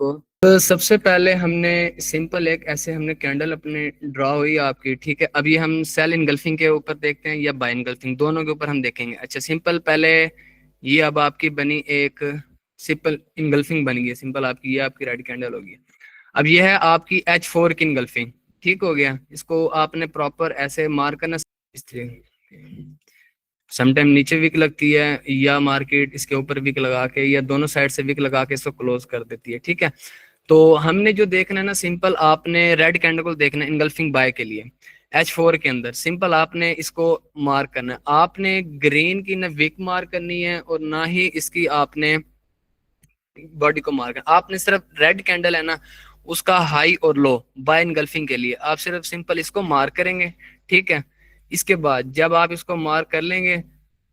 तो सबसे पहले हमने सिंपल एक ऐसे हमने कैंडल अपने ड्रॉ हुई आपकी, ठीक है। अब ये हम सेल इनगल्फिंग के ऊपर देखते हैं या बाय इनगल्फिंग, दोनों के ऊपर हम देखेंगे। अच्छा सिंपल पहले ये अब आपकी बनी एक सिंपल इनगल्फिंग बन गई, सिंपल आपकी, ये आपकी रेड कैंडल होगी। अब ये है आपकी H4 की इनगल्फिंग, ठीक हो गया। इसको आपने प्रॉपर ऐसे मार्क करना, इस तरीके। समटाइम नीचे विक लगती है या मार्केट इसके ऊपर विक लगा के या दोनों साइड से विक लगा के इसको क्लोज कर देती है, ठीक है। तो हमने जो देखना है ना, सिंपल आपने रेड कैंडल को देखना है इनगल्फिंग बाय के लिए H4 के अंदर। सिंपल आपने इसको मार्क करना है, आपने ग्रीन की ना विक मार्क करनी है और ना ही इसकी आपने बॉडी को मार्क करना। आपने सिर्फ रेड कैंडल है ना, उसका हाई और लो बाय इनगल्फिंग के लिए आप सिर्फ सिंपल इसको मार्क करेंगे, ठीक है। इसके बाद जब आप इसको मार्क कर लेंगे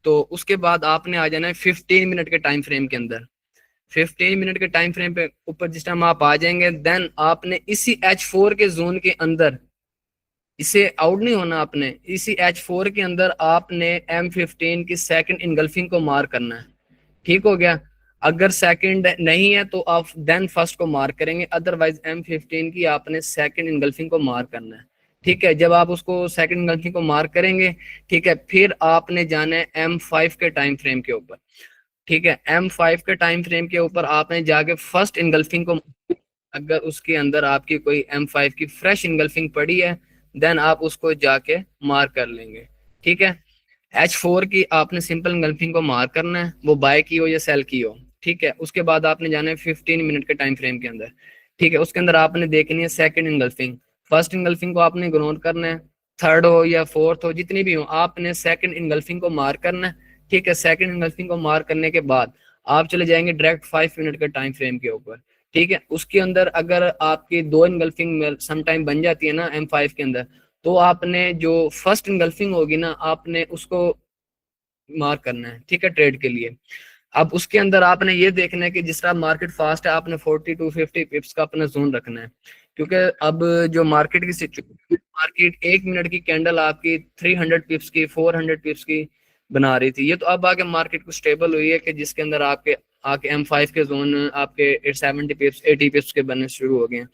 तो उसके बाद आपने आ जाना है 15 मिनट के टाइम फ्रेम के अंदर। 15 मिनट के टाइम फ्रेम पे ऊपर जिस टाइम आप आ जाएंगे, देन आपने इसी H4 के जोन के अंदर, इसे आउट नहीं होना, आपने इसी H4 के अंदर आपने M15 की सेकंड इनगल्फिंग को मार्क करना है, ठीक हो गया। अगर सेकंड नहीं है तो आप देन फर्स्ट को मार्क करेंगे, अदरवाइज M15 की आपने सेकंड इनगल्फिंग को मार्क करना है, ठीक है। जब आप उसको सेकंड इनगल्फिंग को मार्क करेंगे, ठीक है, फिर आपने जाना है M5 के टाइम फ्रेम के ऊपर, ठीक है। M5 के टाइम फ्रेम के ऊपर आपने जाके फर्स्ट इनगल्फिंग को, अगर उसके अंदर आपकी कोई M5 की फ्रेश इनगल्फिंग पड़ी है, देन आप उसको जाके मार्क कर लेंगे, ठीक है। H4 की आपने सिंपल इनगल्फिंग को मार्क करना है, वो बाय की हो या सेल की हो, ठीक है। उसके बाद आपने जाना है 15 मिनट के टाइम फ्रेम के अंदर, ठीक है। उसके अंदर आपने देखनी है सेकंड इनगल्फिंग, फर्स्ट इनगल्फिंग को आपने इग्नोर करना है, थर्ड हो या फोर्थ हो जितनी भी हो, आपने सेकंड इनगल्फिंग को मार्क करना है, ठीक है। सेकंड इनगल्फिंग को मार्क करने के बाद आप चले जाएंगे डायरेक्ट 5 मिनट के टाइम फ्रेम के ऊपर, ठीक है। उसके अंदर अगर आपकी दो इनगल्फिंग सम टाइम बन जाती है ना M5 के अंदर, तो आपने जो फर्स्ट इनगल्फिंग होगी ना, आपने उसको मार्क करना है, ठीक है, ट्रेड के लिए। अब उसके अंदर आपने ये देखना है कि जिस तरह मार्केट फास्ट है, आपने 40 to 50 पिप्स का अपना जोन रखना है, क्योंकि अब जो मार्केट की सिचुएशन, मार्केट 1 मिनट की कैंडल आपकी 300 पिप्स की, 400 पिप्स की बना रही थी। ये तो अब आके मार्केट को स्टेबल हुई है कि जिसके अंदर आपके आके M5 के जोन आपके 70 पिप्स 80 पिप्स के बनने शुरू हो गए हैं।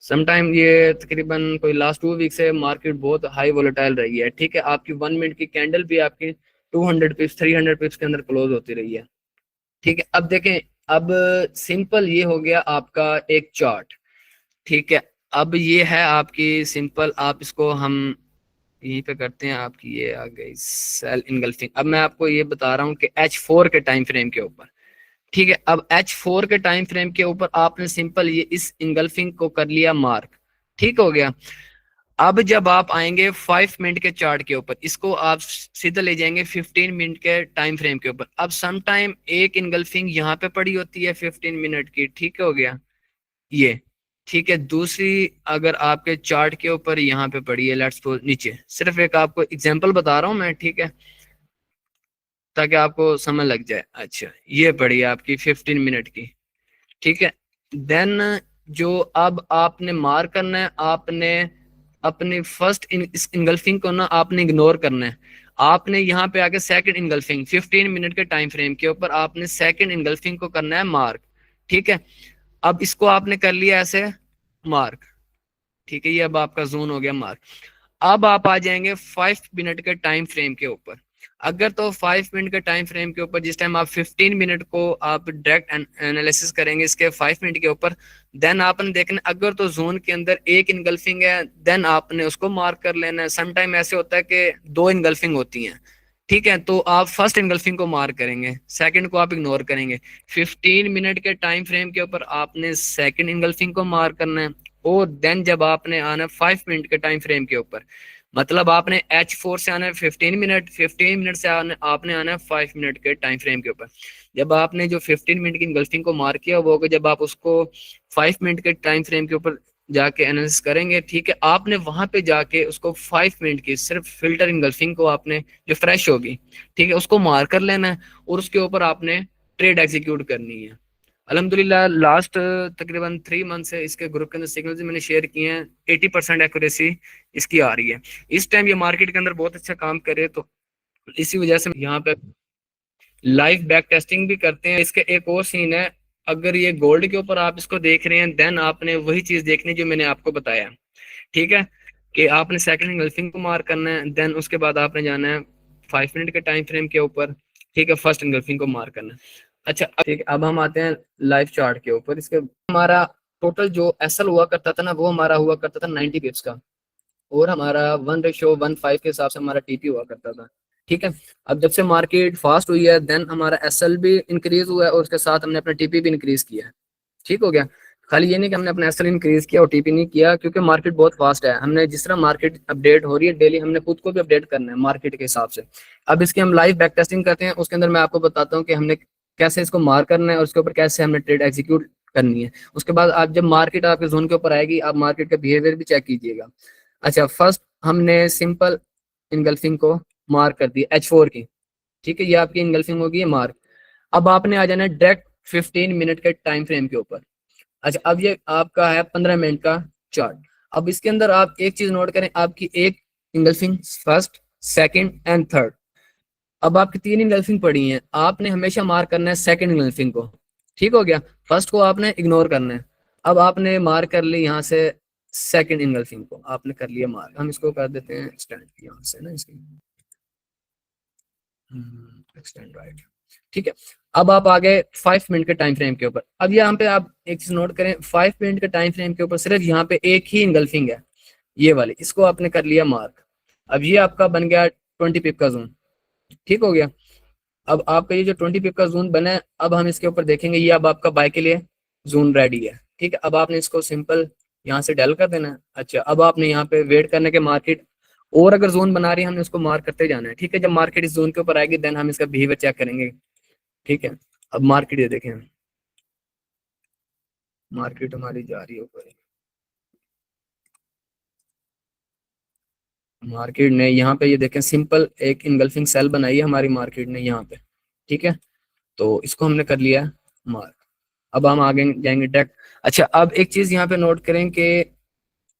समटाइम ये तकरीबन कोई लास्ट 2 वीक से मार्केट बहुत हाई वोलेटाइल रही है, ठीक है। आपकी 1 मिनट की कैंडल भी आपकी 200 पिप्स 300 पिप्स के अंदर क्लोज होती रही है, ठीक है। अब देखें, अब सिंपल ये हो गया आपका एक चार्ट, ठीक है। अब ये है आपकी सिंपल, आप इसको हम यहीं पे करते हैं आपकी, ये आ गई सेल इनगल्फिंग। अब मैं आपको ये बता रहा हूँ कि H4 के टाइम फ्रेम के ऊपर, ठीक है। अब H4 के टाइम फ्रेम के ऊपर आपने सिंपल ये इस इनगल्फिंग को कर लिया मार्क, ठीक हो गया। अब जब आप आएंगे 5 मिनट के चार्ट के ऊपर, इसको आप सीधा ले जाएंगे 15 मिनट के टाइम फ्रेम के ऊपर। अब सम टाइम एक इनगल्फिंग यहाँ पे पड़ी होती है 15 मिनट की, ठीक हो गया ये, ठीक है। दूसरी अगर आपके चार्ट के ऊपर यहाँ पे पड़ी है, लेट्स सपोज नीचे, सिर्फ एक आपको एग्जांपल बता रहा हूँ मैं, ठीक है, ताकि आपको समझ लग जाए। अच्छा ये पड़ी है आपकी 15 मिनट की, ठीक है। देन जो अब आपने मार्क करना है, आपने अपने फर्स्ट इस इनगल्फिंग को ना आपने इग्नोर करना है। आपने यहाँ पे आके सेकंड इनगल्फिंग 15 मिनट के टाइम फ्रेम के ऊपर आपने सेकंड इनगल्फिंग को करना है मार्क, ठीक है। अब इसको आपने कर लिया ऐसे मार्क, ठीक है, ये अब आपका जोन हो गया मार्क। अब आप आ जाएंगे 5 मिनट के टाइम फ्रेम के ऊपर। अगर तो 5 मिनट के टाइम फ्रेम के ऊपर जिस टाइम आप 15 मिनट को आप डायरेक्ट एनालिसिस करेंगे इसके 5 मिनट के ऊपर, देन आपने देखना अगर तो जोन के अंदर एक इनगल्फिंग है, देन आपने उसको मार्क कर लेना है। सम टाइम ऐसे होता है कि दो इनगल्फिंग होती हैं, ठीक है, तो आप फर्स्ट इनगल्फिंग को मार्क करेंगे, सेकंड को आप इग्नोर करेंगे। 15 मिनट के टाइम फ्रेम के ऊपर आपने सेकंड इनगल्फिंग को मार्क करना है, और देन जब आपने आना 5 मिनट के टाइम फ्रेम के ऊपर, मतलब आपने H4 से आना है 15 मिनट, 15 मिनट से आपने आना है 5 मिनट के टाइम फ्रेम के ऊपर। जब आपने जो 15 मिनट की इनगल्फिंग को मार्क किया वो होगा जब आप उसको 5 मिनट के टाइम फ्रेम के ऊपर जाके एनालिसिस करेंगे, ठीक है। आपने वहां पे जाके उसको 5 मिनट की सिर्फ फिल्टर इनगल्फिंग को आपने जो फ्रेश होगी, ठीक है, उसको मार्क कर लेना है और उसके ऊपर आपने ट्रेड एग्जीक्यूट करनी है। अल्हम्दुलिल्लाह लास्ट तकरीबन 3 मंथ से इसके ग्रुप के अंदर सिग्नल्स मैंने शेयर किए हैं, 80% एक्यूरेसी इसकी आ रही है। इस टाइम ये मार्केट के अंदर बहुत अच्छा काम करे, तो इसी वजह से यहाँ पे लाइव बैक टेस्टिंग भी करते हैं। इसके एक और सीन है, अगर ये गोल्ड के ऊपर आप इसको देख रहे हैं, देन आपने वही चीज देखनी जो मैंने आपको बताया, ठीक है, कि आपने सेकंड इंगल्फिंग को मार्क करना है, देन उसके बाद आपने जाना है 5 मिनट के टाइम फ्रेम के ऊपर, ठीक है, फर्स्ट इंगल्फिंग को मार्क करना है। अच्छा ठीक है, अब हम आते हैं लाइव चार्ट के ऊपर। इसके हमारा टोटल जो एसएल हुआ करता था ना, वो हमारा हुआ करता था 90 पिप्स का, और हमारा 1:15 के हिसाब से हमारा टीपी हुआ करता था, ठीक है। अब जब से मार्केट फास्ट हुई है, देन हमारा एसएल भी इंक्रीज हुआ है और उसके साथ हमने अपना टीपी भी इंक्रीज किया है, ठीक हो गया। खाली ये नहीं कि हमने अपना एसएल इंक्रीज किया और टीपी नहीं किया, क्योंकि मार्केट बहुत फास्ट है, हमने जिस तरह मार्केट अपडेट हो रही है डेली, हमने खुद को भी अपडेट करना है मार्केट के हिसाब से। अब इसकी हम लाइव बैक टेस्टिंग करते हैं, उसके अंदर मैं आपको बताता हूँ कि हमने कैसे इसको मार्क करना है और उसके ऊपर कैसे हमने ट्रेड एग्जीक्यूट करनी है। उसके बाद आप जब मार्केट आपके जोन के ऊपर आएगी, आप मार्केट का बिहेवियर भी चेक कीजिएगा। अच्छा, फर्स्ट हमने सिंपल इनगल्फिंग को मार्क कर दी H4 की, ठीक है, ये आपकी इनगल्फिंग होगी मार्क। अब आपने आ जाना है डायरेक्ट 15 मिनट के टाइम फ्रेम के ऊपर। अच्छा, अब ये आपका है 15 मिनट का चार्ट। अब इसके अंदर आप एक चीज नोट करें, आपकी एक engulfing first, second and third. अब आपकी तीन इंगल्फिंग पड़ी हैं, आपने हमेशा मार्क करना है सेकंड इंगल्फिंग को, ठीक हो गया। फर्स्ट को आपने इग्नोर करना है। अब आपने मार्क कर ली यहाँ से सेकंड इंगल्फिंग को, आपने कर लिया मार्क। हम इसको कर देते हैं एक्सटेंड यहाँ से ना, इसकी एक्सटेंड राइट, ठीक है। अब आप आ गए 5 मिनट के टाइम फ्रेम के ऊपर। अब यहाँ पे आप एक चीज नोट करें, 5 मिनट के टाइम फ्रेम के ऊपर सिर्फ यहाँ पे एक ही इंगल्फिंग है, ये वाली, इसको आपने कर लिया मार्क। अब ये आपका बन गया 20 पिप का जोन, ठीक हो गया। अब आपका ये जो 20 पिप का जोन बना है, अब हम इसके ऊपर देखेंगे, ये अब आपका बाय के लिए जोन रेडी है, ठीक है। अब आपने इसको सिंपल यहाँ से डेल कर देना है। अच्छा, अब आपने यहाँ पे वेट करने के मार्केट, और अगर जोन बना रही है हमने उसको मार्क करते जाना है, ठीक है। जब मार्केट इस जोन के ऊपर आएगी, देन हम इसका बिहेवियर चेक करेंगे, ठीक है। अब मार्केट ये देखें, मार्केट हमारी जा रही है ऊपर, मार्केट ने यहाँ पे ये देखें सिंपल एक इनगल्फिंग सेल बनाई है हमारी मार्केट ने यहाँ पे, ठीक है। तो इसको हमने कर लिया मार्क। अब हम आगे जाएंगे डायरेक्ट। अच्छा, अब एक चीज यहाँ पे नोट करें कि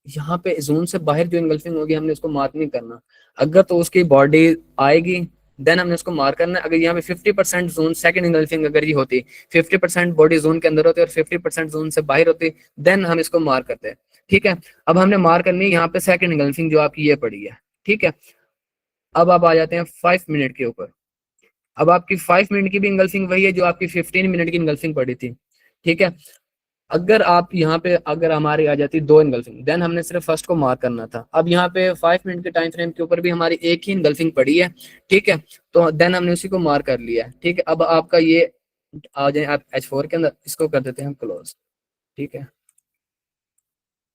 यहाँ पे जोन से बाहर जो इनगल्फिंग होगी, हमने उसको मार्क नहीं करना। अगर तो उसकी बॉडी आएगी, देन हमने उसको मार्क करना है। अगर यहाँ पे 50% जोन सेकंड इनगल्फिंग अगर ये होती, 50% बॉडी जोन के अंदर होती और 50% जोन से बाहर होती, देन हम इसको मार्क करते हैं, ठीक है। अब हमने मार्क करनी है यहाँ पे सेकंड इनगल्फिंग जो आपकी ये पड़ी है, ठीक है। अब आप आ जाते हैं 5 मिनट के ऊपर। अब आपकी 5 मिनट की भी इंगल्फिंग वही है जो आपकी 15 मिनट की इंगल्फिंग पड़ी थी, ठीक है। अगर आप यहाँ पे अगर हमारी आ जाती दो इनगल्फिंग, देन हमने सिर्फ फर्स्ट को मार्क करना था। अब यहाँ पे 5 मिनट के टाइम फ्रेम के ऊपर भी हमारी एक ही इनगल्फिंग पड़ी है, ठीक है। तो देन हमने उसी को मार्क कर लिया है, ठीक है। अब आपका ये आ जाए आप H4 के अंदर, इसको कर देते हैं हम क्लोज, ठीक है।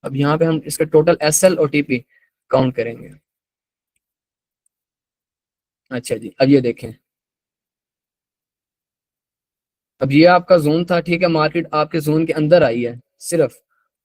अब यहाँ पे हम इसका टोटल SL और TP काउंट करेंगे। अच्छा जी, अब ये देखें, अब ये आपका जोन था, ठीक है। मार्केट आपके जोन के अंदर आई है सिर्फ,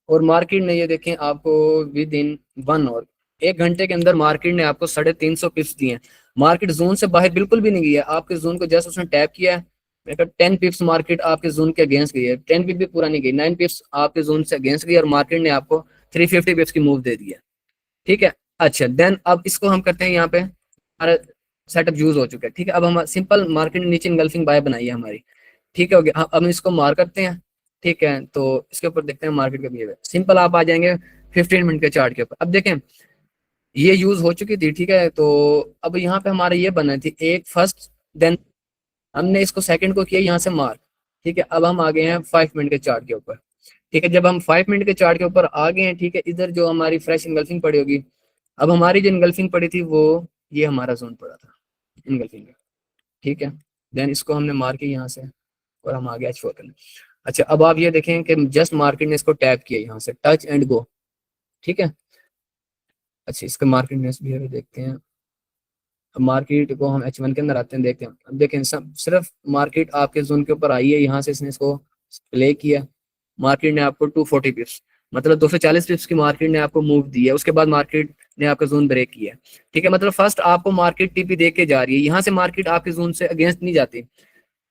और मार्केट ने ये देखें आपको विद इन 1 आवर, 1 घंटे के अंदर मार्केट ने आपको 350 पिप्स दिए हैं। मार्केट जोन से बाहर बिल्कुल भी नहीं गई है, आपके जोन को जस्ट उसने टैप किया है। मैं कहता 10 पिप्स मार्केट आपके जोन के अगेंस्ट गई है, 10 पिप भी पूरा नहीं गई, 9 पिप्स आपके जोन से अगेंस्ट गई और मार्केट ने आपको 350 पिप्स की मूव दे दी है, ठीक है। अच्छा, देन अब इसको हम करते हैं, यहाँ पे हमारा सेटअप यूज हो चुका है, ठीक है। अब हम सिंपल मार्केट ने नीचे इंगल्फिंग बाय बनाई है हमारी, ठीक है, हो गया। अब हम इसको मार करते हैं, ठीक है। तो इसके ऊपर देखते हैं मार्केट का बिहेवियर। सिंपल आप आ जाएंगे 15 मिनट के चार्ट के ऊपर। अब देखें ये यूज हो चुकी थी, ठीक है। तो अब यहाँ पे हमारे ये बना थी एक फर्स्ट, देन हमने इसको सेकंड को किया यहाँ से मार्क, ठीक है। अब हम आ गए हैं 5 मिनट के चार्ट के ऊपर, ठीक है। जब हम 5 मिनट के चार्ट के ऊपर आ गए हैं, ठीक है, इधर जो हमारी फ्रेश इंगल्फिंग पड़ी होगी, अब हमारी जो इंगल्फिंग पड़ी थी वो ये हमारा जोन पड़ा था इंगल्फिंग का, ठीक है। देन इसको हमने मार के यहाँ से, और हम आ गए H4 करने। अच्छा, अब आप ये देखें कि जस्ट मार्केट ने इसको टैप किया यहाँ से, टच एंड गो, ठीक है। अच्छा, इसका मार्केट में बिहेवियर देखते हैं। अब मार्केट को हम H1 के अंदर आते हैं, देखते हैं। अब देखें सब सिर्फ मार्केट आपके जोन के ऊपर आई है, यहाँ से इसने इसको प्ले किया, मार्केट ने आपको 240 पिप्स, मतलब 240 पिप्स की मार्केट ने आपको मूव दी है। उसके बाद मार्केट ने आपका जोन ब्रेक किया, ठीक है। मतलब फर्स्ट आपको मार्केट टीपी दे के जा रही है, यहाँ से मार्केट आपके जोन से अगेंस्ट नहीं जाती।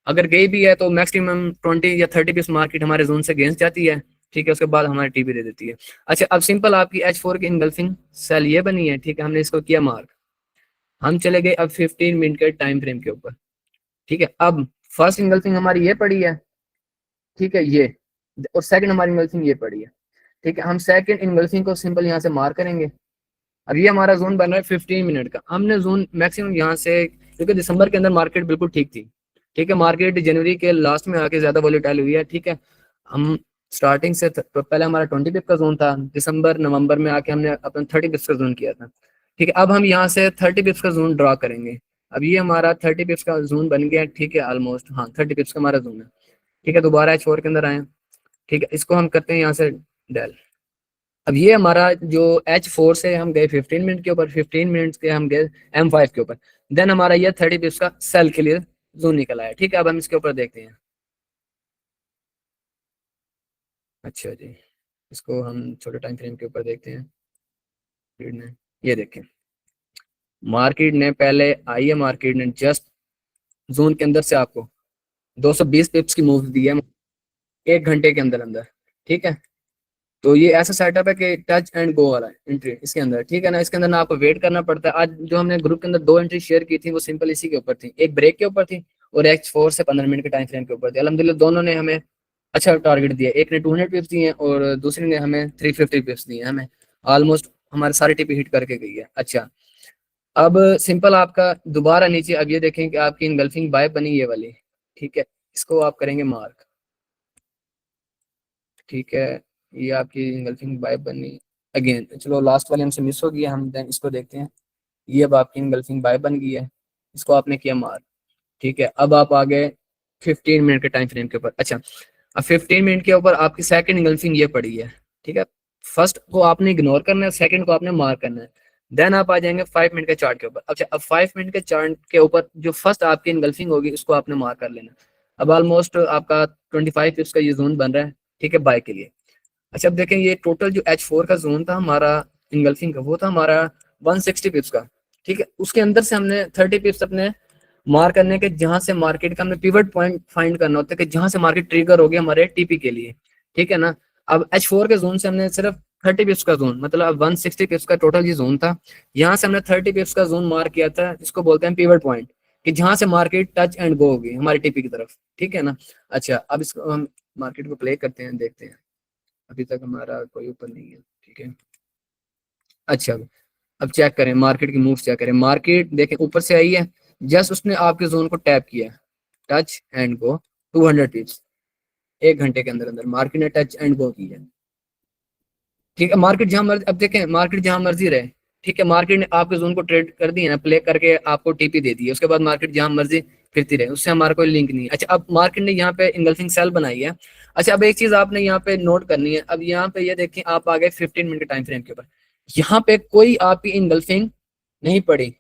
अगर गई भी है तो मैक्सिमम 20 या 30 पिप्स मार्केट हमारे जोन से अगेंस्ट जाती है, ठीक है। उसके बाद हमारी टीपी दे देती है। अच्छा, अब सिंपल आपकी H4 की इनगल्फिंग सेल ये बनी है, ठीक है। हमने इसको किया मार्क, हम चले गए अब 15 मिनट के टाइम फ्रेम के ऊपर, ठीक है। अब फर्स्ट इनगल्फिंग हमारी ये पड़ी है, ठीक है ये, और सेकंड हमारी इनगल्फिंग ये पड़ी है। ठीक है, हम सेकंड इनगल्फिंग को सिंपल यहाँ से मार करेंगे। अब ये हमारा जोन बन रहा है 15 मिनट का। हमने जोन मैक्सिमम यहाँ से, क्योंकि दिसंबर के अंदर मार्केट बिल्कुल ठीक थी। ठीक है, मार्केट जनवरी के लास्ट में आके ज्यादा वॉलेटाइल हुई है। ठीक है, हम स्टार्टिंग से पहले हमारा 20 पिप का जोन था, दिसंबर नवंबर में आके हमने अपना 30 पिप्स का जोन किया था। ठीक है, अब हम यहाँ से 30 पिप्स का जोन ड्रा करेंगे। अब ये हमारा 30 पिप्स का जोन बन गया। ठीक है, ऑलमोस्ट हाँ 30 पिप्स का हमारा जोन है। ठीक है, दोबारा H4 के अंदर आए। ठीक है, इसको हम करते हैं यहाँ से डेल। अब ये हमारा जो H4 से हम गए 15 मिनट के ऊपर, 15 मिनट के हम गए M5 के ऊपर। देन हमारा ये 30 पिप्स का सेल के लिए जोन निकल आया। ठीक है, अब हम इसके ऊपर देखते हैं। अच्छा जी, इसको हम छोटे टाइम फ्रेम के ऊपर देखते हैं। ये देखें, मार्केट ने पहले आई है, मार्केट ने जस्ट जोन के अंदर से आपको 220 पिप्स की मूव दी है 1 घंटे के अंदर अंदर। ठीक है, तो ये ऐसा सेटअप है कि टच एंड गो वाला है एंट्री इसके अंदर। ठीक है ना, इसके अंदर ना आपको वेट करना पड़ता है। आज जो हमने ग्रुप के अंदर 2 एंट्री शेयर की थी वो सिंपल इसी के ऊपर थी, एक ब्रेक के ऊपर थी और H4 से 15 मिनट के टाइम फ्रेम के ऊपर थी। अल्हम्दुलिल्लाह दोनों ने हमें अच्छा टारगेट दिया, एक ने 200 पिप्स दिए और दूसरे ने हमें 350 पिप्स दिए। हमें ऑलमोस्ट हमारे सारे टिप हिट करके गई है। अच्छा, अब सिंपल आपका दोबारा नीचे, अब ये देखें कि आपकी इनगल्फिंग बाय बनी ये वाली। ठीक है, इसको आप करेंगे मार्क। ठीक है, ये आपकी इनगल्फिंग बाय बनी अगेन। चलो लास्ट वाले हमसे मिस हो गया, हम देन इसको देखते हैं। ये अब आपकी इनगल्फिंग बाय बन गई है, इसको आपने किया मार्क। ठीक है, अब आप आ गए 15 मिनट के टाइम फ्रेम के ऊपर। अच्छा, अब 15 मिनट के ऊपर आपकी सेकंड इनगल्फिंग ये पड़ी है। ठीक है, फर्स्ट को आपने इग्नोर करना है, सेकंड को आपने मार्क करना है। देन आप आ जाएंगे 5 मिनट के चार्ट के ऊपर। अच्छा, अब 5 मिनट के चार्ट के ऊपर जो फर्स्ट आपकी इनगल्फिंग होगी उसको आपने मार्क कर लेना। अब ऑलमोस्ट आपका 25 का ये जोन बन रहा है। ठीक है, बाय के लिए। अच्छा, अब देखें ये टोटल जो H4 का जोन था हमारा इंगल्फिंग का, वो था हमारा 160 पिप्स का। ठीक है, उसके अंदर से हमने 30 पिप्स अपने मार करने के, जहां से मार्केट का हमने पिवट पॉइंट फाइंड करना होता है कि जहां से मार्केट ट्रिगर हो गया हमारे टीपी के लिए। ठीक है ना, अब H4 के जोन से हमने सिर्फ 30 पिप्स का जोन, मतलब 160 पिप्स का टोटल ये जोन था, यहाँ से हमने 30 पिप्स का जोन मार किया था, जिसको बोलते हैं पिवट पॉइंट, कि जहां से मार्केट टच एंड गो होगी हमारी टीपी की तरफ। ठीक है ना। अच्छा, अब इसको हम मार्केट को प्ले करते हैं, देखते हैं। अभी तक हमारा कोई ऊपर नहीं है। ठीक है, अच्छा, अब चेक करें मार्केट की मूव्स, चेक करें मार्केट देखें ऊपर से आई है, जस्ट उसने आपके जोन को टैप किया, टच एंड गो 200 पिप्स 1 घंटे के अंदर अंदर मार्केट ने टच एंड गो की है। ठीक है, मार्केट जहां मर्जी, अब देखें मार्केट जहां मर्जी रहे। ठीक है, मार्केट ने आपके जोन को ट्रेड कर दिया ना, प्ले करके आपको टीपी दे दी है, उसके बाद मार्केट जहां मर्जी फिरती रहे, उससे हमारा कोई लिंक नहीं है। अच्छा, अब मार्केट ने यहाँ पे इंगल्फिंग सेल बनाई है। अच्छा, अब एक चीज आपने यहाँ पे नोट करनी है, अब यहाँ पे ये देखें आप आ गए 15 मिनट के टाइम फ्रेम के ऊपर, यहाँ पे कोई आपकी इंगल्फिंग नहीं पड़ी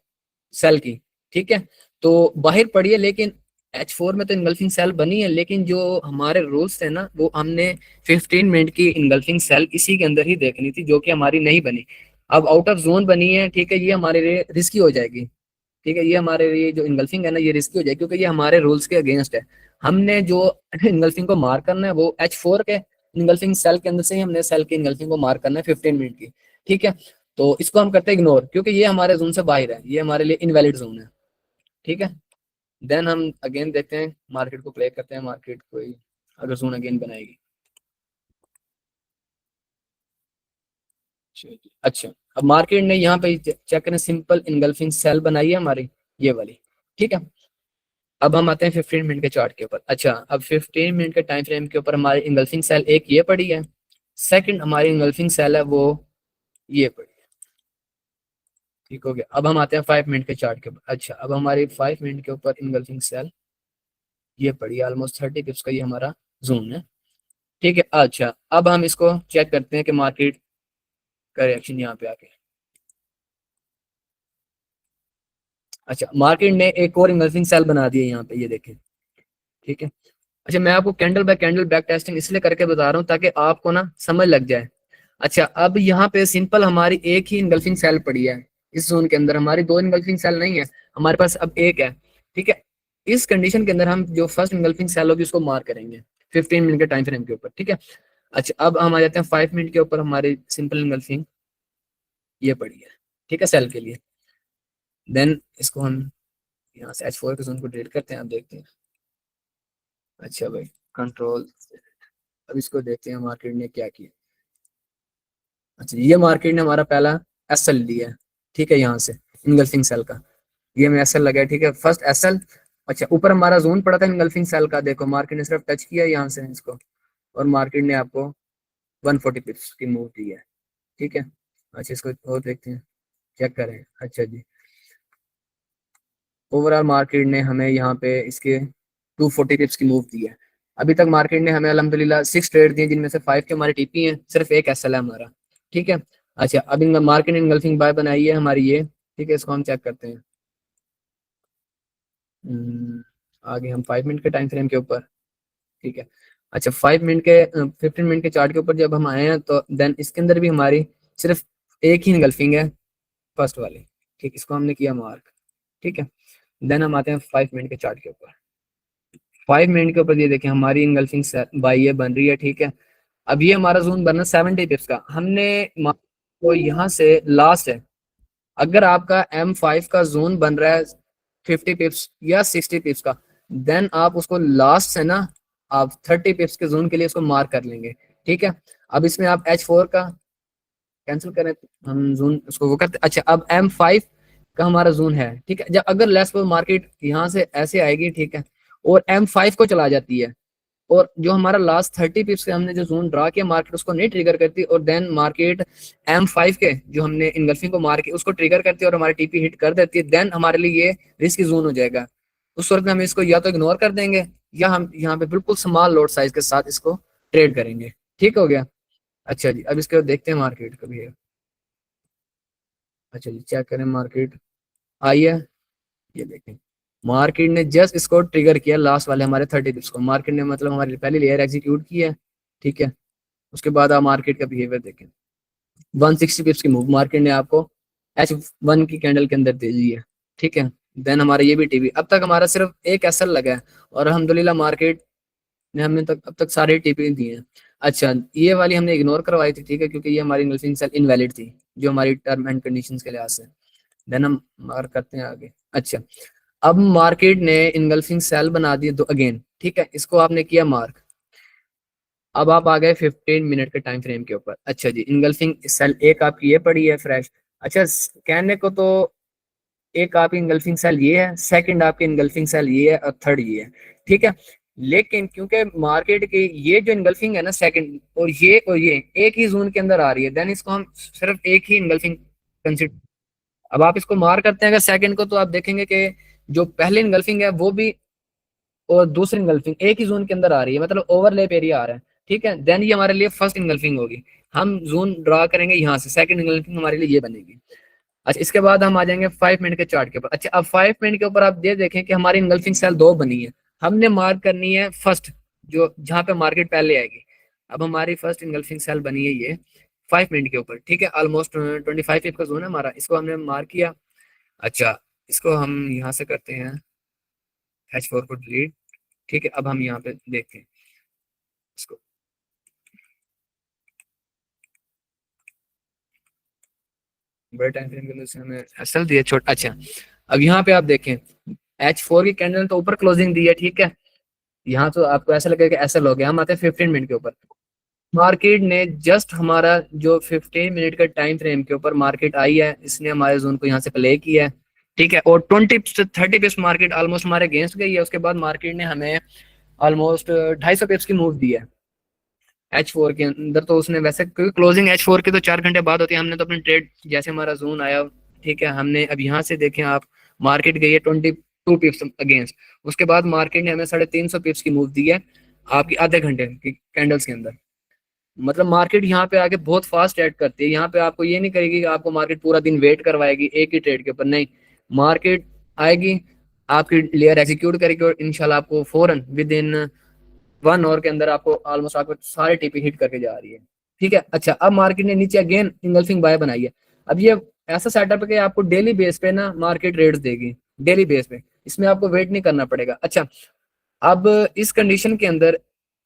सेल की। ठीक है, तो बाहर पड़ी है, लेकिन H4 में तो इनगल्फिंग सेल बनी है, लेकिन जो हमारे रूल्स थे ना, वो हमने 15 मिनट की इनगल्फिंग सेल इसी के अंदर ही देखनी थी, जो कि हमारी नहीं बनी। अब आउट ऑफ जोन बनी है। ठीक है, ये हमारे लिए रिस्की हो जाएगी। ठीक है, ये हमारे लिए जो इनगल्फिंग है ना, ये रिस्की हो जाएगी, क्योंकि ये हमारे रूल्स के अगेंस्ट है। हमने जो इनगल्फिंग को मार करना है वो H4 के इनगल्फिंग सेल के अंदर से ही हमने सेल की इनगल्फिंग को मार करना है 15 मिनट की। ठीक है, तो इसको हम करते हैं इग्नोर, क्योंकि ये हमारे जोन से बाहर है, ये हमारे लिए इनवैलिड जोन है। ठीक है, देन हम अगेन देखते हैं, मार्केट को प्ले करते हैं, मार्केट कोई अगर जोन अगेन बनाएगी। अच्छा, अब मार्केट ने यहाँ पे चेक करें, सिंपल इनगल्फिंग सेल बनाई है हमारी ये वाली। ठीक है, अब हम आते हैं 15 मिनट के चार्ट के ऊपर। अच्छा, अब 15 मिनट के टाइम फ्रेम के ऊपर हमारी इंगल्फिंग सेल एक ये पड़ी है, सेकंड हमारी इंगल्फिंग सेल है वो ये पड़ी है। ठीक हो गया, अब हम आते हैं 5 मिनट के चार्ट के ऊपर। अच्छा, अब हमारी 5 मिनट के ऊपर इंगल्फिंग सेल ये पड़ी है, ऑलमोस्ट 30 पिप्स का ये हमारा जोन है। ठीक है, अच्छा अब हम इसको चेक करते हैं कि मार्केट का रिएक्शन यहाँ पे आके। अच्छा, मार्केट ने एक और इंगल्फिंग सेल बना दिया यहाँ पे, ये देखें। ठीक है, अच्छा मैं आपको candle bye candle back testing इसलिए करके बता रहा हूँ ताकि आपको ना समझ लग जाए। अच्छा, अब यहाँ पे सिंपल हमारी एक ही इनगल्फिंग सेल पड़ी है, इस जोन के अंदर हमारी दो इनगल्फिंग सेल नहीं है, हमारे पास अब एक है। ठीक है, इस कंडीशन के अंदर हम जो फर्स्ट इनगल्फिंग सेल होगी उसको मार्क करेंगे 15 मिनट के टाइम फ्रेम के ऊपर। ठीक है, अच्छा अब हम आ जाते हैं 5 मिनट के ऊपर, हमारी सिंपल इनगल्फिंग ये पड़ी है। ठीक है, सेल के लिए। देन इसको हम यहाँ से H4 के जोन को डिलीट करते हैं, आप देखते हैं। अच्छा भाई, कंट्रोल अब इसको देखते हैं मार्केट ने क्या किया। अच्छा, ये मार्केट ने हमारा पहला एसएल लिया है, ठीक है, यहाँ से इनगल्फिंग सेल का, ये में एसएल लगा है, ठीक है, फर्स्ट एसएल। अच्छा, ऊपर हमारा जोन पड़ा था इनगल्फिंग सेल का, देखो मार्केट ने सिर्फ टच किया यहाँ से इसको, और मार्केट ने आपको 140 पिप्स की मूव दी है, ठीक है। अच्छा, इसको और देखते हैं, चेक करें। अच्छा जी, ओवरऑल मार्केट ने हमें यहाँ पे इसके 240 पिप्स की मूव दी है। अभी तक मार्केट ने हमें अल्हम्दुलिल्लाह 6 ट्रेड दिए, जिनमें से 5 के हमारे टीपी हैं, सिर्फ एक एसएल है हमारा, ठीक है। अच्छा, अब इन मार्केट ने इनगल्फिंग बाय बनाई है हमारी ये, ठीक है, इसको हम चेक करते हैं। हम्म, आगे हम 5 मिनट के टाइम फ्रेम के ऊपर, ठीक है। अच्छा, 5 मिनट के 15 मिनट के चार्ट के ऊपर जब हम आए हैं तो देन इसके अंदर भी हमारी सिर्फ एक ही इनगल्फिंग है, फर्स्ट वाली, ठीक, इसको हमने किया मार्क, ठीक है। देन हम आते हैं 5 मिनट के चार्ट के ऊपर। 5 मिनट के ऊपर ये देखें हमारी इनगल्फिंग बाई ये बन रही है, ठीक है। अब ये हमारा जोन बनना 70 पिप्स का, हमने तो यहाँ से लास्ट है, अगर आपका M5 का जोन बन रहा है 50 पिप्स या 60 पिप्स का, देन आप उसको लास्ट से ना आप 30 पिप्स के जोन के लिए उसको मार्क कर लेंगे, ठीक है। अब इसमें आप H4 का कैंसिल करें, हम जोन उसको वो करते। अच्छा, अब M5 का हमारा जोन है, ठीक है, जब अगर लेस मार्केट यहाँ से ऐसे आएगी, ठीक है, और M5 को चला जाती है, और जो हमारा लास्ट 30 पिप्स के हमने जो जोन ड्रा किया, मार्केट उसको नहीं ट्रिगर करती, और देन मार्केट M5 के जो हमने इनगल्फिंग को मार के उसको ट्रिगर करती है और हमारी टीपी हिट कर देती है, देन हमारे लिए ये रिस्की जोन हो जाएगा। उस सूरत में हम इसको या तो इग्नोर कर देंगे, या हम यहाँ पे बिल्कुल स्मॉल लॉट साइज के साथ इसको ट्रेड करेंगे, ठीक हो गया। अच्छा जी, अब इसके बाद देखते हैं मार्केट का भी। अच्छा जी, चेक करें मार्केट आई है, ये देखें मार्केट ने जस्ट इसको ट्रिगर किया, लास्ट वाले हमारे 30 पिप्स को मार्केट ने मतलब हमारी पहली लेयर एग्जीक्यूट की है, ठीक है। उसके बाद आप मार्केट का बिहेवियर देखें, 160 पिप्स की मूव मार्केट ने आपको H1 की कैंडल के अंदर दे दी है, ठीक है। देन हमारा ये भी टीपी, अब तक हमारा सिर्फ एक एसएल लगा है, और अल्हम्दुलिल्लाह मार्केट ने हमें तक अब तक सारे टीपी दिए हैं। अच्छा, ये वाली हमने इग्नोर करवाई थी, ठीक है, क्योंकि ये हमारी इन्वेस्टिंग सेल इनवैलिड थी, जो हमारी टर्म एंड कंडीशंस के लिहाज से। देन हम मार्क करते हैं आगे। अच्छा, अब मार्केट ने इनगल्फिंग सेल बना दी दो अगेन, ठीक है, इसको आपने किया मार्क। अब आप आ गए 15 मिनट के टाइम फ्रेम के ऊपर। अच्छा जी, इनगल्फिंग सेल एक आपकी ये पड़ी है फ्रेश। अच्छा, कहने को तो एक आपकी इनगल्फिंग सेल ये है, सेकंड आपकी इनगल्फिंग सेल ये है, और थर्ड ये है, ठीक है। लेकिन क्योंकि मार्केट के ये जो इनगल्फिंग है ना सेकंड, और ये एक ही जोन के अंदर आ रही है, देन इसको हम सिर्फ एक ही इनगल्फिंग कंसिडर। अब आप इसको मार करते हैं अगर सेकंड को, तो आप देखेंगे कि जो पहली इनगल्फिंग है वो भी, और दूसरी इनगल्फिंग एक ही जोन के अंदर आ रही है, मतलब ओवरलैप एरिया आ रहा है, ठीक है। देन ये हमारे लिए फर्स्ट इनगल्फिंग होगी, हम जोन ड्रा करेंगे यहाँ से, सेकंड इनगल्फिंग हमारे लिए ये बनेगी। अच्छा, इसके बाद हम आ जाएंगे 5 मिनट के चार्ट के ऊपर। अच्छा, अब 5 मिनट के ऊपर आप ये देखें कि हमारी इनगल्फिंग सेल दो बनी है, हमने मार्क करनी है फर्स्ट, जो जहां पे मार्केट पहले आएगी। अब हमारी फर्स्ट इनगल्फिंग सेल बनी है ये 5 मिनट के ऊपर, ठीक है, ऑलमोस्ट 25 का जोन है हमारा, इसको हमने मार्क किया। अच्छा, इसको हम यहाँ से करते हैं H4 को डिलीट, ठीक है। अब हम यहाँ पे देखते हैं इसको, बड़े टाइम फ्रेम के अंदर से हमें एसएल दिया छोटा। अच्छा, अब यहाँ पे आप देखें H4 की कैंडल तो ऊपर क्लोजिंग दी है, ठीक है, यहाँ तो आपको ऐसा लगेगा कि एसएल हो गया। हम आते हैं 15 मिनट के ऊपर। मार्केट ने जस्ट हमारा जो 15 मिनट का टाइम फ्रेम के ऊपर मार्केट आई है, इसने हमारे जोन को यहाँ से प्ले किया है, ठीक है, और 20 से 30 पिप्स मार्केट ऑलमोस्ट हमारे अगेंस्ट गई है। उसके बाद मार्केट ने हमें ऑलमोस्ट 250 पिप्स की मूव दी है H4 के अंदर। तो उसने वैसे, क्योंकि क्लोजिंग H4 के तो 4 घंटे बाद होती है, हमने तो अपनी ट्रेड जैसे हमारा जोन आया, ठीक है, हमने अब यहाँ से देखें आप, मार्केट गई है 22 पिप्स अगेंस्ट। उसके बाद मार्केट ने हमें 350 पिप्स की मूव दी है आपकी आधे घंटे की कैंडल्स के अंदर। मतलब मार्केट यहाँ पे आके बहुत फास्ट ऐड करती है, यहाँ पे आपको ये नहीं करेगी कि आपको मार्केट पूरा दिन वेट करवाएगी एक ही ट्रेड के ऊपर, नहीं, मार्केट आएगी, आपकी लेयर एग्जीक्यूट करेगी, और इंशाल्लाह आपको फौरन विद इन 1 आवर के अंदर आपको ऑलमोस्ट आपको सारे टीपी हिट करके जा रही है, ठीक है। अच्छा, अब मार्केट ने नीचे अगेन इंगल्फिंग बाय बनाई है। अब ये ऐसा सेटअप है कि आपको डेली बेस पे ना मार्केट रेट्स देगी, डेली बेस पे, इसमें आपको वेट नहीं करना पड़ेगा। अच्छा, अब इस कंडीशन के अंदर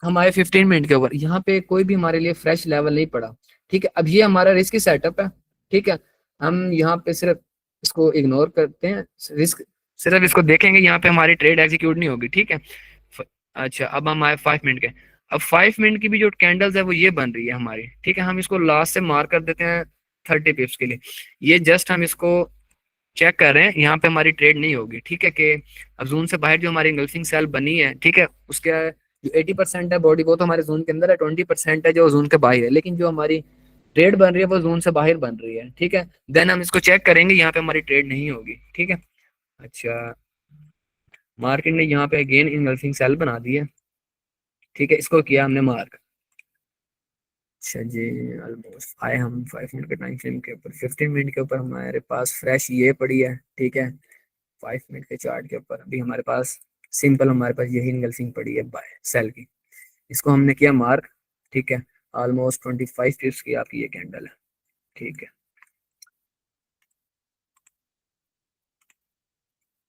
हम आए 15 मिनट के ऊपर, यहाँ पे कोई भी हमारे लिए फ्रेश लेवल नहीं पड़ा, ठीक है। अब ये हमारा रिस्क सेटअप है, ठीक है, हम यहाँ पे सिर्फ इसको इग्नोर करते हैं, रिस्क सिर्फ इसको देखेंगे, यहाँ पे हमारी ट्रेड एग्जीक्यूट नहीं होगी, ठीक है। अच्छा, अब हम आए 5 मिनट के। अब 5 मिनट की भी जो कैंडल्स है वो ये बन रही है हमारी, ठीक है। हम इसको लास्ट से मार्क कर देते हैं 30 पिप्स के लिए। ये जस्ट हम इसको चेक कर रहे हैं, यहाँ पे हमारी ट्रेड नहीं होगी, ठीक है। कि अब जोन से बाहर जो हमारी इंगल्फिंग सेल बनी है, ठीक है, उसके जो 80% है बॉडी वो तो हमारे जोन के अंदर है, 20% है जो जोन के बाहर है, लेकिन जो हमारी ट्रेड बन रही है वो जोन से बाहर बन रही है, ठीक है। देन हम इसको चेक करेंगे, यहाँ पे हमारी ट्रेड नहीं होगी, ठीक है। अच्छा, मार्केट ने यहाँ पे अगेन इनगल्फिंग सेल बना दी है, ठीक है, इसको किया हमने मार्क। अच्छा जी, ऑलमोस्ट आए हम 5 मिनट के टाइम फ्रेम के ऊपर। 15 मिनट के ऊपर हमारे पास फ्रेश ये पड़ी है, ठीक है। 5 मिनट के चार्ट के ऊपर अभी हमारे पास सिंपल हमारे पास यही इनगल्फिंग पड़ी है बाय सेल की, इसको हमने किया मार्क, ठीक है। ऑलमोस्ट 25 पिप्स की आपकी ये कैंडल है, ठीक है।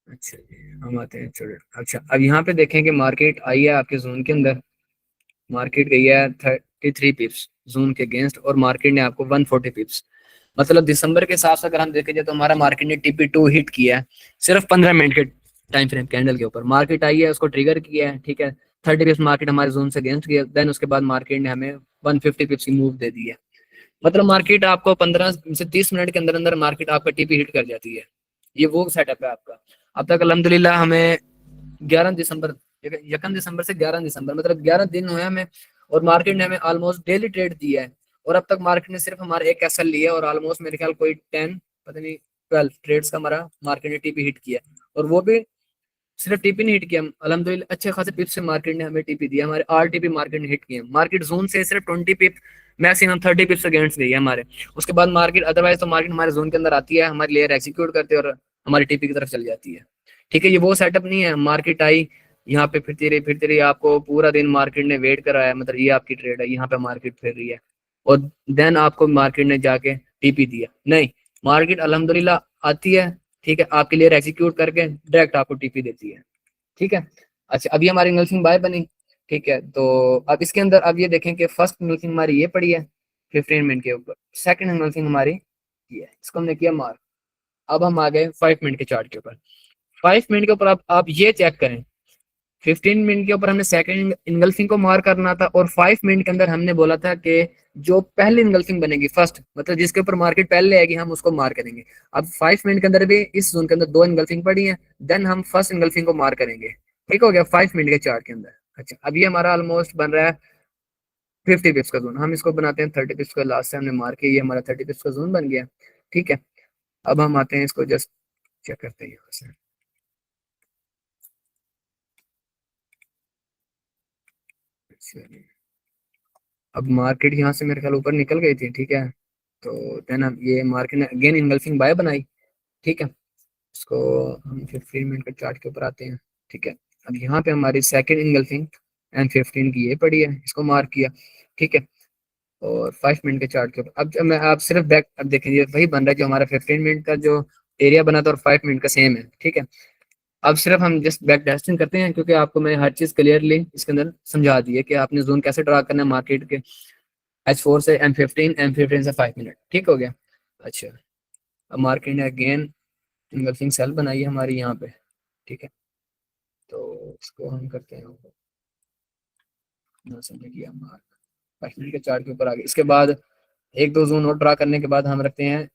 अच्छा जी, हम आते हैं चलो। अच्छा, अब यहाँ पे देखें कि मार्केट आई है आपके जोन के अंदर, मार्केट गई है 33 पिप्स जोन के अगेंस्ट, और मार्केट ने आपको 140 पिप्स, मतलब दिसंबर के हिसाब से अगर हम देखें जाए तो हमारा मार्केट ने TP2 हिट किया है सिर्फ 15 मिनट के टाइम फ्रेम कैंडल के ऊपर। मार्केट आई है, उसको ट्रिगर किया है, ठीक है। 30 पिप्स मार्केट हमारे जोन से अगेंस्ट किया, देन उसके बाद मार्केट ने हमें 150 पिप्स की मूव दे दी है। मतलब मार्केट आपको 15 से 30 मिनट के अंदर अंदर मार्केट आपका TP हिट कर जाती है। ये वो सेटअप है आपका। अब तक अल्हम्दुलिल्लाह हमें 11 दिसंबर, यकम दिसंबर से 11 दिसंबर, मतलब 11 दिन हुए हमें, और मार्केट ने हमें ऑलमोस्ट डेली ट्रेड दिया है। और अब तक मार्केट ने सिर्फ हमारे एक एसएल लिया है, और ऑलमोस्ट मेरे ख्याल कोई 10, पता नहीं 12 ट्रेड्स का हमारा मार्केट ने TP हिट किया है। और वो भी सिर्फ TP नहीं हिट किया, अल्हम्दुलिल्लाह अच्छे खासे पिप से मार्केट ने हमें TP दिया, हमारे RTP मार्केट ने हिट किए। मार्केट जोन से सिर्फ 20 पिप, मैक्सिमम 30 पिप्स अगेंस्ट गई है हमारे। उसके बाद मार्केट अदरवाइज तो मार्केट हमारे जोन के अंदर आती है, हमारी लेयर एग्जीक्यूट करते हैं और हमारी TP की तरफ चल जाती है, ठीक है। ये वो सेटअप नहीं है मार्केट आई यहाँ पे फिरती रही, आपको पूरा दिन मार्केट ने वेट कराया, मतलब ये आपकी ट्रेड है, यहाँ पे मार्केट फिर रही है और देन आपको मार्केट ने जाके TP दिया, नहीं। मार्केट अल्हम्दुलिल्लाह आती है, ठीक है, आपके लिए एग्जीक्यूट करके डायरेक्ट आपको TP देती है, ठीक है। अच्छा, अभी हमारी इंगल्फिंग बाय बनी, ठीक है। तो अब इसके अंदर अब ये देखें कि फर्स्ट इंगल्फिंग हमारी ये पड़ी है 15 मिनट के ऊपर, सेकंड इंगल्फिंग हमारी ये है, इसको हमने किया मार्क। अब हम आ गए 5 मिनट के चार्ट के ऊपर। 5 मिनट के ऊपर आप ये चेक करें, 15 मिनट के ऊपर हमने सेकंड इनगल्फिंग को मार करना था, और 5 मिनट के अंदर हमने बोला था कि जो पहली इनगल्फिंग बनेगी फर्स्ट, मतलब जिसके ऊपर मार्केट पहले आएगी हम उसको मार करेंगे। अब 5 मिनट के अंदर भी इस जोन के अंदर दो इनगल्फिंग पड़ी है, देन हम फर्स्ट इनगल्फिंग को मार करेंगे, ठीक हो गया 5 मिनट के चार्ट के अंदर। अच्छा, अब ये हमारा ऑलमोस्ट बन रहा है 50 पिप्स का जोन, हम इसको बनाते हैं 30 पिप्स का, लास्ट से हमने मार के ये हमारा 30 पिप्स का जोन बन गया, ठीक है। अब हम आते हैं इसको जस्ट चेक करते हैं यहाँ से। अच्छा, अब मार्केट यहाँ से मेरे ख्याल ऊपर निकल गई थी, ठीक है। तो देन अब ये मार्केट ने अगेन इनगल्फिंग बाय बनाई, ठीक है। इसको हम 15 मिनट के चार्ट के ऊपर आते हैं, ठीक है। अब यहाँ पे हमारी सेकंड इनगल्फिंग M15 की ये पड़ी है, इसको मार्क किया, ठीक है। और 5 मिनट के चार्ट के ऊपर अब जब मैं आप सिर्फ बैक, अब देखेंगे वही बन रहा है जो हमारा 15 मिनट का जो एरिया बना था और 5 मिनट का सेम है, ठीक है। अब सिर्फ हम जस्ट बैक टेस्टिंग करते हैं, क्योंकि आपको मैं हर चीज क्लियरली इसके अंदर समझा दी है कि आपने जोन कैसे ड्रा करना है मार्केट के। H4 से M15 से 5 मिनट, ठीक हो गया। अच्छा, अब मार्केट ने अगेन इनगल्फिंग सेल बनाई है हमारी यहाँ पे, ठीक है। तो इसको हम करते हैं यहाँ से हमने किया मार्क, 5 मिनट के चार्ट के ऊपर आ गए। इसके बाद एक दो जोन और ड्रा करने के बाद हम रखते हैं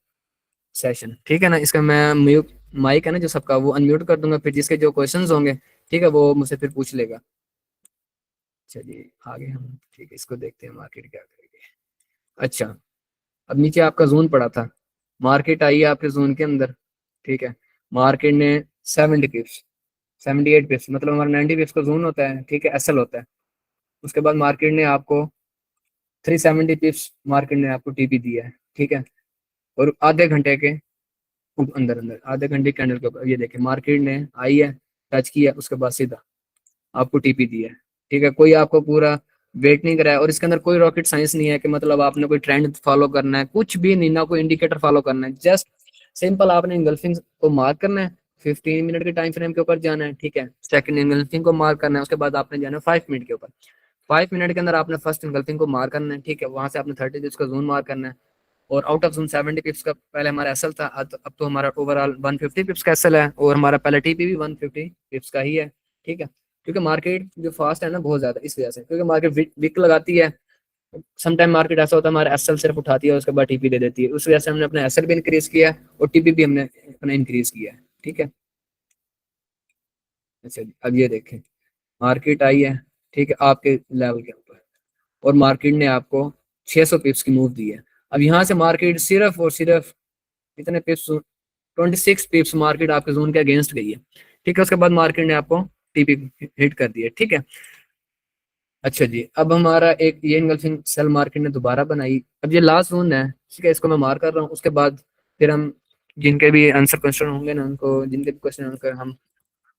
सेशन, ठीक है ना। इसका मैं म्यूट, माइक है ना जो सबका, वो अनम्यूट कर दूंगा, फिर जिसके जो क्वेश्चंस होंगे, ठीक है, वो मुझसे फिर पूछ लेगा। चलिए आगे हम, ठीक है, इसको देखते हैं मार्केट क्या करेगी। अच्छा, अब नीचे आपका जोन पड़ा था, मार्केट आई है आपके जोन के अंदर, ठीक है। मार्केट ने 70 पिप्स, 78 पिप्स, मतलब हमारा 90 पिप्स का जोन होता है, ठीक है, एसएल होता है। उसके बाद मार्केट ने आपको 370 पिप्स मार्केट ने आपको TP दिया है, ठीक है। और आधे घंटे के अंदर अंदर, आधे घंटे कैंडल के ऊपर ये देखिए मार्केट ने आई है, टच किया, उसके बाद सीधा आपको TP दिया है, ठीक है। कोई आपको पूरा वेट नहीं कराया, और इसके अंदर कोई रॉकेट साइंस नहीं है कि मतलब आपने कोई ट्रेंड फॉलो करना है, कुछ भी नहीं, ना कोई इंडिकेटर फॉलो करना है, जस्ट सिंपल आपने इंगल्फिंग को मार्क करना है, 15 मिनट के टाइम फ्रेम के ऊपर जाना है, ठीक है। सेकंड इंगल्फिंग को मार्क करना है, उसके बाद आपने जाना है 5 मिनट के ऊपर। 5 मिनट के अंदर आपने फर्स्ट इंगल्फिंग को मार्क करना है, ठीक है। वहां से आपने 30 का जोन मार्क करना है, और आउट ऑफ जोन 70 पिप्स का पहले हमारा एसएल था, अब तो हमारा ओवरऑल 150 पिप्स का एसएल है, और हमारा पहले TP भी 150 पिप्स का ही है, ठीक है। क्योंकि मार्केट जो फास्ट है ना बहुत ज्यादा, इस वजह से, क्योंकि मार्केट विक लगाती है। समटाइम मार्केट ऐसा होता है हमारा एसएल सिर्फ उठाती है उसके बाद टीपी दे देती है, उस वजह से हमने अपना एसएल भी इंक्रीज किया है और टीपी भी हमने अपना इंक्रीज किया है। ठीक है। अच्छा जी, अब ये देखें, मार्केट आई है, ठीक है, आपके लेवल के ऊपर, और मार्केट ने आपको 600 पिप्स की मूव दी है। अब यहाँ से मार्केट सिर्फ और सिर्फ कितने पिप्स, 26 पिप्स मार्केट आपके जोन के अगेंस्ट गई है। ठीक है, उसके बाद मार्केट ने आपको टीपी हिट कर दिया। ठीक है। अच्छा जी, अब हमारा एक ये इनगल्फिंग सेल मार्केट ने दोबारा बनाई। अब ये लास्ट जोन है, ठीक है, इसको मैं मार कर रहा हूँ। उसके बाद फिर हम जिनके भी आंसर क्वेश्चन होंगे ना, उनको जिनके भी क्वेश्चन होंगे हम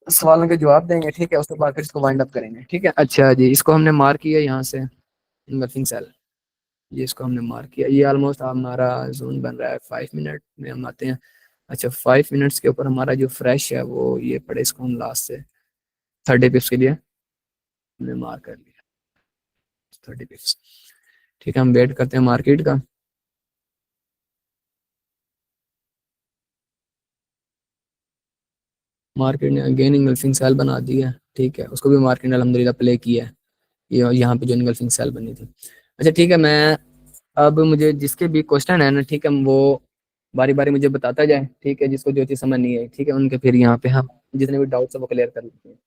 सवालों के जवाब देंगे। ठीक है, उसके बाद फिर इसको वाइंड अप करेंगे। ठीक है। अच्छा जी, इसको हमने मार किया यहाँ से इनगल्फिंग सेल, ये इसको हमने मार्क किया। ये ऑलमोस्ट हमारा जोन बन रहा है, 5 मिनट में हम आते हैं। अच्छा, 5 मिनट्स के ऊपर हमारा जो फ्रेश है वो ये पड़े, इसको हम लास्ट से 30 पिप्स के लिए हमने मार्क कर लिया, 30 पिप्स। ठीक है, हम वेट करते हैं मार्केट का। मार्केट ने अगेन इंगल्फिंग सेल बना दी है। ठीक है, उसको भी मार्केट ने अल्हम्दुलिल्लाह प्ले किया है, ये यहाँ पे जो इंगल्फिंग सेल बनी थी। अच्छा ठीक है, मैं अब मुझे जिसके भी क्वेश्चन है ना, ठीक है, वो बारी बारी मुझे बताता जाए। ठीक है, जिसको जो चीज़ समझ नहीं आई, ठीक है, उनके फिर यहाँ पे हम जितने भी डाउट्स है वो क्लियर कर लेते हैं।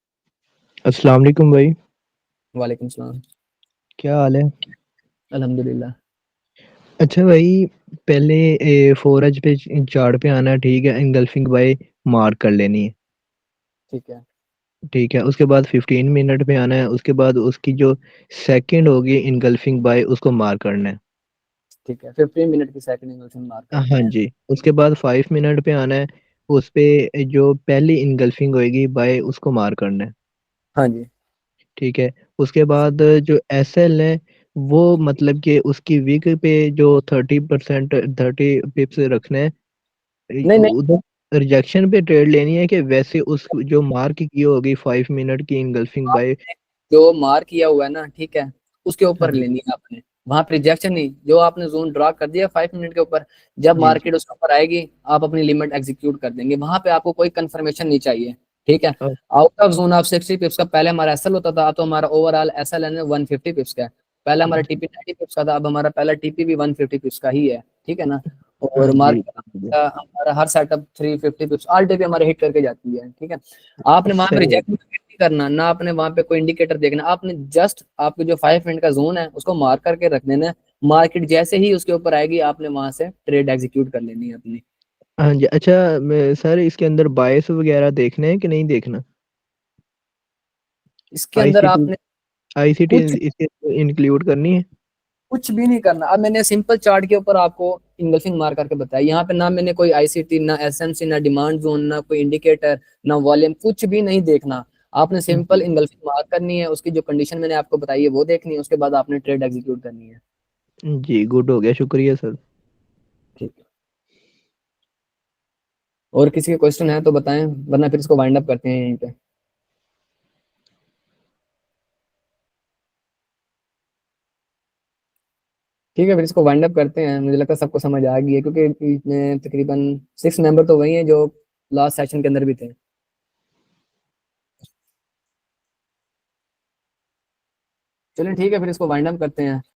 अस्सलाम वालेकुम भाई। वालेकुम सलाम। क्या हाल है? अल्हम्दुलिल्लाह। अच्छा भाई, पहले फोरज पे चार्ट पे आना, ठीक है, एंगल्फिंग बाय मार्क कर लेनी है। ठीक है। ठीक है, उसके बाद 15 मिनट पे आना है, उसके बाद उसकी जो सेकंड होगी इनगल्फिंग बाय उसको मार्क करना है। ठीक है, 15 मिनट की सेकंड इंगल्फिंग मार्क करते हाँ हैं। जी, उसके बाद 5 मिनट पे आना है, उस पे जो पहली इनगल्फिंग होएगी बाय उसको मार्क करना है। हाँ जी। ठीक है, उसके बाद जो एस एल है वो मतलब कि उसकी वीक पे जो 30%, 30 पिप्स रखने हैं। नहीं नहीं, उधर रिजेक्शन पे ट्रेड लेनी है कि वैसे उस जो मार्क की होगी 5 मिनट की इनगल्फिंग बाय। आपने जो मार्क किया हुआ है ना, ठीक है, उसके हाँ ऊपर जी। लेनी है आपने। वहां पे रिजेक्शन नहीं, जो आपने जोन ड्रा कर दिया 5 मिनट के ऊपर, जब जी जी। मार्केट उसके ऊपर आएगी आप अपनी लिमिट एग्जीक्यूट कर देंगे, वहां पे आपको कोई कंफर्मेशन नहीं चाहिए। ठीक है। ओ, आउट ऑफ जोन आप 60 पिप्स का, पहले हमारा एसएल होता था, तो हमारा ओवरऑल एसएल है 150 पिप्स का है। पहले हमारा टीपी 90 पिप्स का था, अब हमारा पहला टीपी भी 150 पिप्स का ही है। ठीक है ना। हाँ और जी। मार्केट हमारा हर सेटअप 350 पिप्स ऑल टीपी हमारे हिट करके जाती है। ठीक है। आपने वहां पे सही रिजेक्ट है। नहीं करना ना, आपने वहां पे कोई इंडिकेटर देखना, आपने जस्ट आपके जो 5 मिनट का जोन है उसको मार्क करके रख देना है। मार्केट जैसे ही उसके ऊपर आएगी आपने वहां से ट्रेड एग्जीक्यूट कर लेनी है अपनी। हाँ जी। अच्छा, सर इसके अंदर बायस वगैरह देखने हैं कि नहीं देखना? इसके अंदर आईसीटी, आपने आईसीटी कुछ इसके इंक्लूड करनी है? कुछ भी नहीं करना। अब मैंने सिंपल चार्ट के ऊपर आपको इंगल्फिंग मार करके बताया, यहाँ पे ना मैंने कोई आईसीटी, ना एसएमसी, ना डिमांड जोन, ना कोई इंडिकेटर, ना वॉल्यूम, कुछ भी नहीं देखना। आपने सिंपल जी इंगल्फिंग मार्क करनी है, उसकी जो कंडीशन मैंने आपको बताई है वो देखनी है, उसके बाद आपने ट्रेड एग्जीक्यूट करनी है। जी, गुड हो गया, शुक्रिया सर। ठीक है। और किसी के क्वेश्चन है तो बताएं, वरना फिर इसको वाइंड अप करते हैं यहीं पे। ठीक है, फिर इसको वाइंड अप करते हैं। मुझे लगता है सबको समझ आ गई है, क्योंकि इसमें तकरीबन 6 मेंबर तो वही हैं जो लास्ट सेशन के अंदर भी थे। चलिए ठीक है, फिर इसको वाइंड अप करते हैं।